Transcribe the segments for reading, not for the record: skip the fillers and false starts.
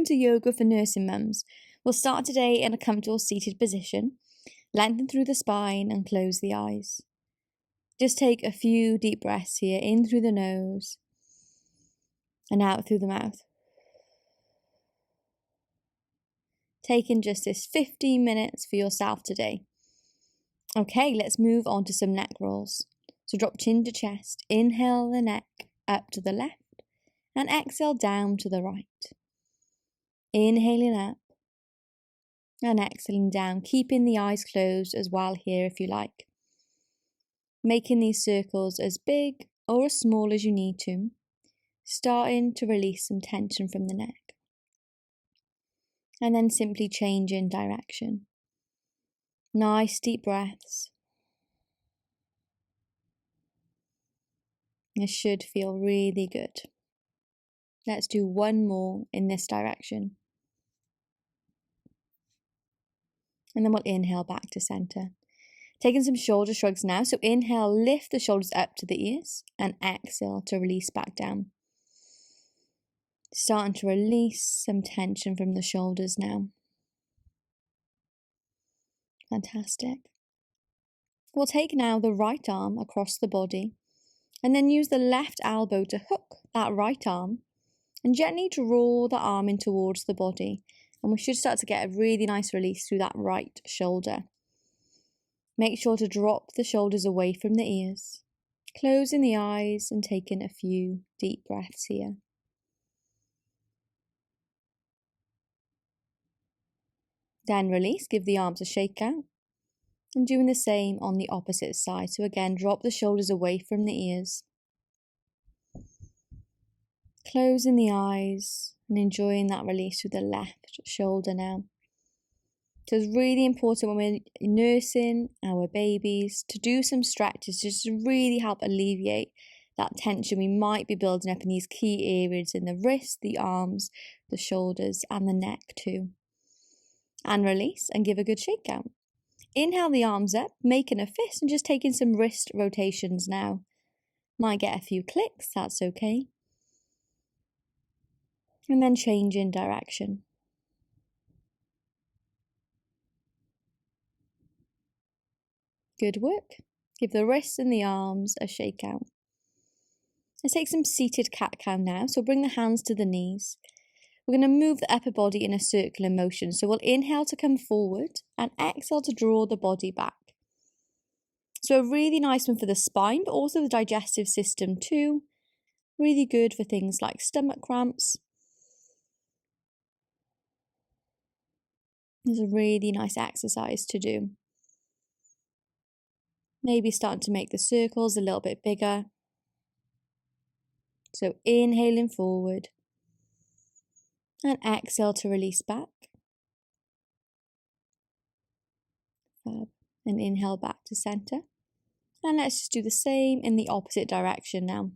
welcome to Yoga for Nursing Mums. We'll start today in a comfortable seated position. Lengthen through the spine and close the eyes. Just take a few deep breaths here, in through the nose and out through the mouth. Taking just this 15 minutes for yourself today. Okay, let's move on to some neck rolls. So drop chin to chest, inhale the neck up to the left and exhale down to the right. Inhaling up and exhaling down, keeping the eyes closed as well here if you like. Making these circles as big or as small as you need to, starting to release some tension from the neck. And then simply changing direction. Nice deep breaths. This should feel really good. Let's do one more in this direction. And then we'll inhale back to center. Taking some shoulder shrugs now. So inhale, lift the shoulders up to the ears and exhale to release back down. Starting to release some tension from the shoulders now. Fantastic. We'll take now the right arm across the body and then use the left elbow to hook that right arm and gently draw the arm in towards the body. And we should start to get a really nice release through that right shoulder. Make sure to drop the shoulders away from the ears, closing the eyes and taking a few deep breaths here. Then release, give the arms a shake out. And doing the same on the opposite side. So again, drop the shoulders away from the ears. Closing the eyes and enjoying that release through the left shoulder now. So it's really important when we're nursing our babies to do some stretches just to really help alleviate that tension we might be building up in these key areas in the wrist, the arms, the shoulders and the neck too. And release and give a good shake out. Inhale the arms up, making a fist and just taking some wrist rotations now. Might get a few clicks, that's okay. And then change in direction. Good work. Give the wrists and the arms a shake out. Let's take some seated cat-cow now. So bring the hands to the knees. We're going to move the upper body in a circular motion. So we'll inhale to come forward and exhale to draw the body back. So a really nice one for the spine, but also the digestive system too. Really good for things like stomach cramps. It's a really nice exercise to do. Maybe starting to make the circles a little bit bigger. So inhaling forward. And exhale to release back. And inhale back to center. And let's just do the same in the opposite direction now.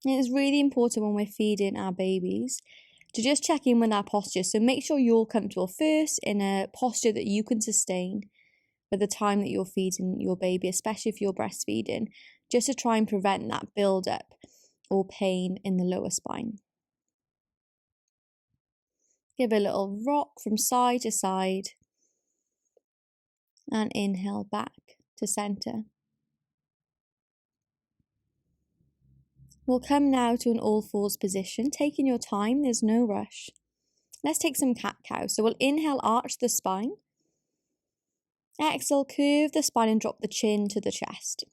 And it's really important when we're feeding our babies to just check in with our posture. So make sure you're comfortable first in a posture that you can sustain for the time that you're feeding your baby, especially if you're breastfeeding, just to try and prevent that build-up or pain in the lower spine. Give a little rock from side to side and inhale back to center. We'll come now to an all fours position, taking your time, there's no rush. Let's take some cat-cow. So we'll inhale, arch the spine. Exhale, curve the spine and drop the chin to the chest.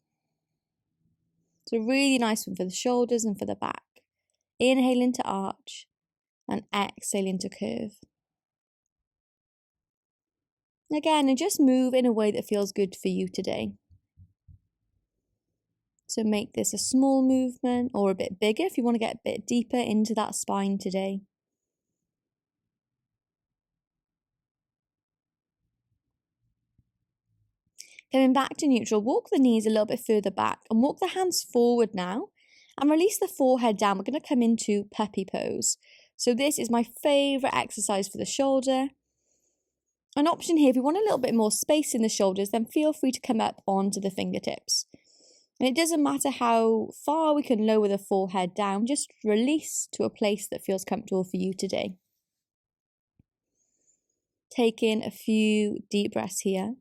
It's a really nice one for the shoulders and for the back. Inhaling to arch and exhaling to curve. Again, and just move in a way that feels good for you today. So make this a small movement or a bit bigger if you want to get a bit deeper into that spine today. Coming back to neutral, walk the knees a little bit further back and walk the hands forward now and release the forehead down. We're going to come into Peppy Pose. So this is my favourite exercise for the shoulder. An option here, if you want a little bit more space in the shoulders, then feel free to come up onto the fingertips. And it doesn't matter how far we can lower the forehead down, just release to a place that feels comfortable for you today. Take in a few deep breaths here.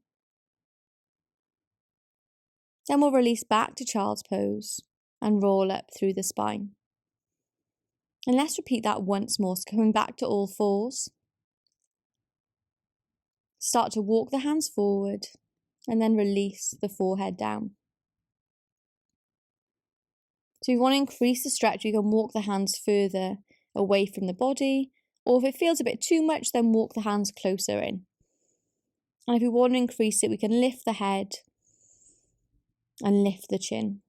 Then we'll release back to child's pose and roll up through the spine. And let's repeat that once more. So coming back to all fours. Start to walk the hands forward and then release the forehead down. So if you want to increase the stretch, you can walk the hands further away from the body, or if it feels a bit too much, then walk the hands closer in. And if you want to increase it, we can lift the head and lift the chin.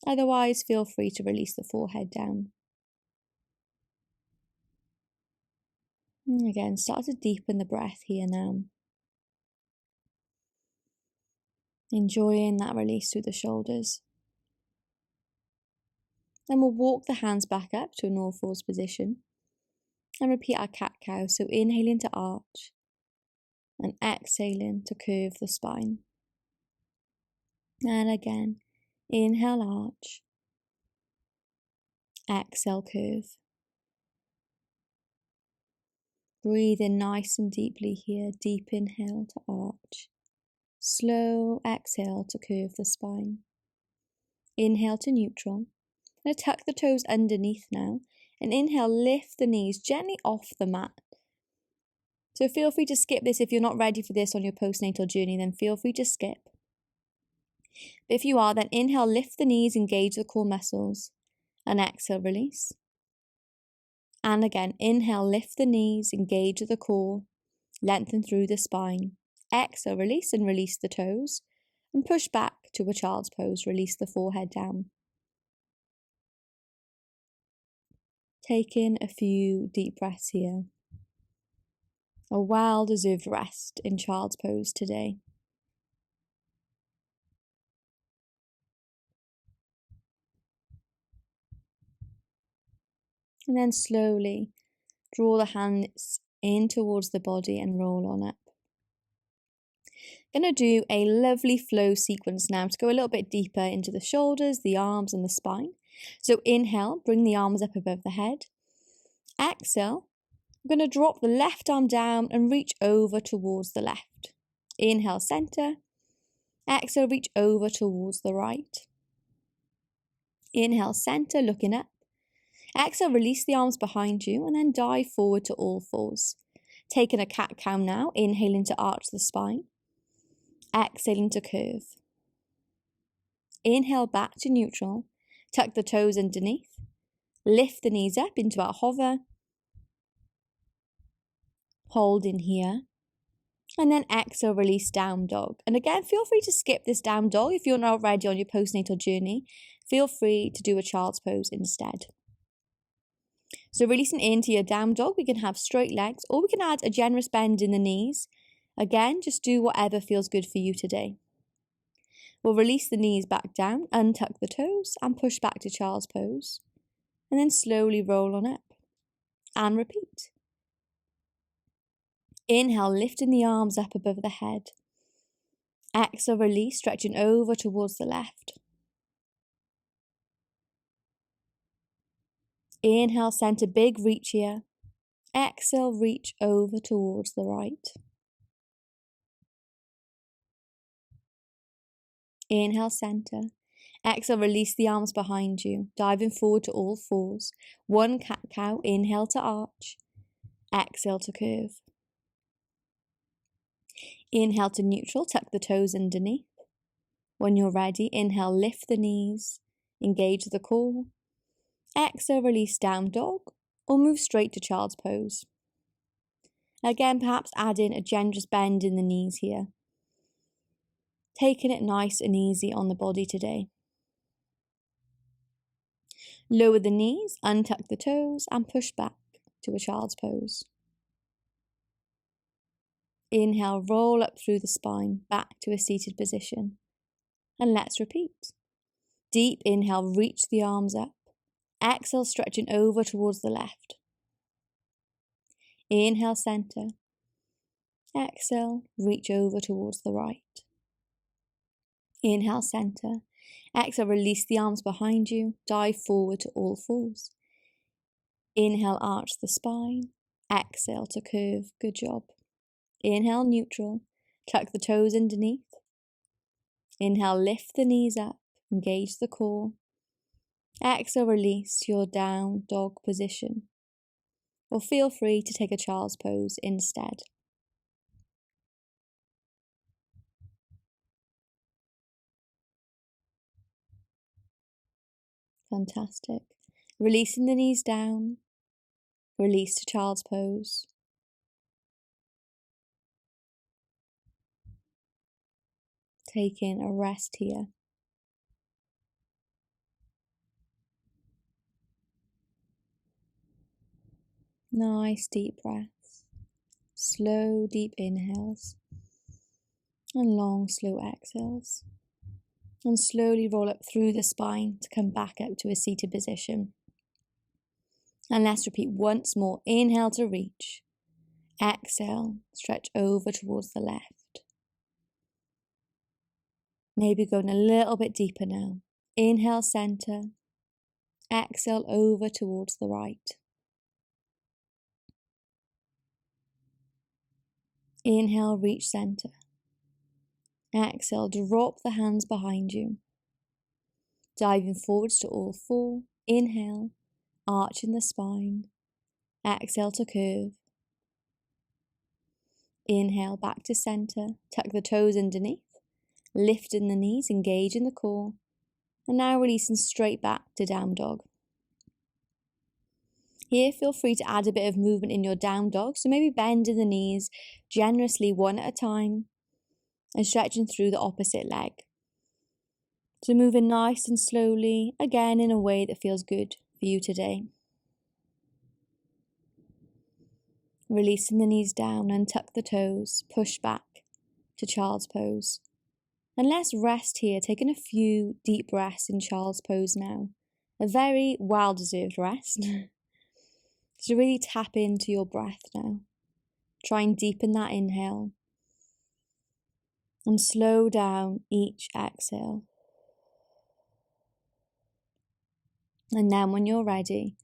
Otherwise, feel free to release the forehead down. And again, start to deepen the breath here now. Enjoying that release through the shoulders. Then we'll walk the hands back up to an all fours position and repeat our cat-cow. So inhaling to arch and exhaling to curve the spine. And again, inhale, arch, exhale, curve. Breathe in nice and deeply here. Deep inhale to arch. Slow exhale to curve the spine. Inhale to neutral. I'm going to tuck the toes underneath now. And inhale, lift the knees gently off the mat. So feel free to skip this if you're not ready for this on your postnatal journey, then feel free to skip. But if you are, then inhale, lift the knees, engage the core muscles. And exhale, release. And again, inhale, lift the knees, engage the core, lengthen through the spine. Exhale, release and release the toes. And push back to a child's pose, release the forehead down. Take in a few deep breaths here. A well-deserved rest in child's pose today. And then slowly draw the hands in towards the body and roll on up. Going to do a lovely flow sequence now to go a little bit deeper into the shoulders, the arms and the spine. So inhale, bring the arms up above the head. Exhale, I'm going to drop the left arm down and reach over towards the left. Inhale, center. Exhale, reach over towards the right. Inhale, center, looking up. Exhale, release the arms behind you and then dive forward to all fours. Taking a cat-cow now, inhaling to arch the spine. Exhaling to curve. Inhale back to neutral. Tuck the toes underneath. Lift the knees up into our hover. Hold in here. And then exhale, release down dog. And again, feel free to skip this down dog if you're not ready on your postnatal journey. Feel free to do a child's pose instead. So releasing into your down dog, we can have straight legs or we can add a generous bend in the knees. Again, just do whatever feels good for you today. We'll release the knees back down, untuck the toes and push back to child's pose. And then slowly roll on up. And repeat. Inhale, lifting the arms up above the head. Exhale, release, stretching over towards the left. Inhale, center, big reach here. Exhale, reach over towards the right. Inhale, center. Exhale, release the arms behind you, diving forward to all fours. One cat-cow, inhale to arch. Exhale to curve. Inhale to neutral, tuck the toes underneath. When you're ready, inhale, lift the knees, engage the core. Exhale, release down dog, or move straight to child's pose. Again, perhaps add in a generous bend in the knees here. Taking it nice and easy on the body today. Lower the knees, untuck the toes, and push back to a child's pose. Inhale, roll up through the spine, back to a seated position. And let's repeat. Deep inhale, reach the arms up. Exhale, stretching over towards the left. Inhale, center. Exhale, reach over towards the right. Inhale, center. Exhale, release the arms behind you. Dive forward to all fours. Inhale, arch the spine. Exhale to curve. Good job. Inhale, neutral. Tuck the toes underneath. Inhale, lift the knees up. Engage the core. Exhale, release your down dog position. Or feel free to take a child's pose instead. Fantastic. Releasing the knees down. Release to child's pose. Taking a rest here. Nice deep breaths. Slow deep inhales. And long slow exhales. And slowly roll up through the spine to come back up to a seated position. And let's repeat once more. Inhale to reach. Exhale, stretch over towards the left. Maybe going a little bit deeper now. Inhale, center. Exhale, over towards the right. Inhale, reach center. Exhale, drop the hands behind you. Diving forwards to all four. Inhale, arching the spine. Exhale to curve. Inhale, back to center. Tuck the toes underneath. Lifting the knees, engaging the core. And now releasing straight back to down dog. Here, feel free to add a bit of movement in your down dog. So maybe bending the knees generously one at a time and stretching through the opposite leg. So moving nice and slowly, again in a way that feels good for you today. Releasing the knees down and tuck the toes, push back to child's pose. And let's rest here, taking a few deep breaths in child's pose now. A very well-deserved rest. So really tap into your breath now. Try and deepen that inhale. And slow down each exhale. And then when you're ready,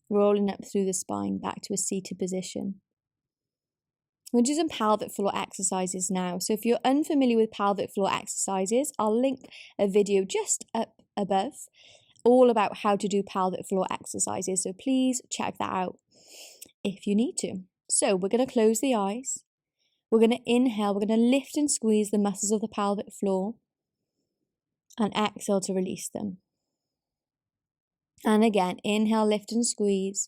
rolling up through the spine back to a seated position. We'll do some pelvic floor exercises now. So if you're unfamiliar with pelvic floor exercises, I'll link a video just up above all about how to do pelvic floor exercises. So please check that out if you need to. So we're going to close the eyes. We're going to inhale. We're going to lift and squeeze the muscles of the pelvic floor. And exhale to release them. And again, inhale, lift and squeeze.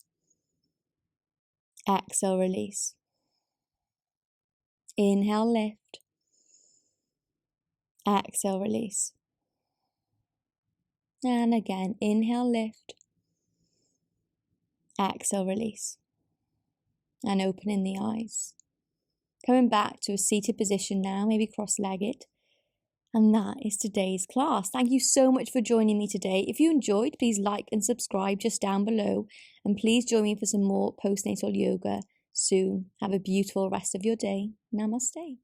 Exhale, release. Inhale, lift. Exhale, release. And again, inhale, lift. Exhale, release. And opening the eyes. Coming back to a seated position now, maybe cross-legged. And that is today's class. Thank you so much for joining me today. If you enjoyed, please like and subscribe just down below. And please join me for some more postnatal yoga soon. Have a beautiful rest of your day. Namaste.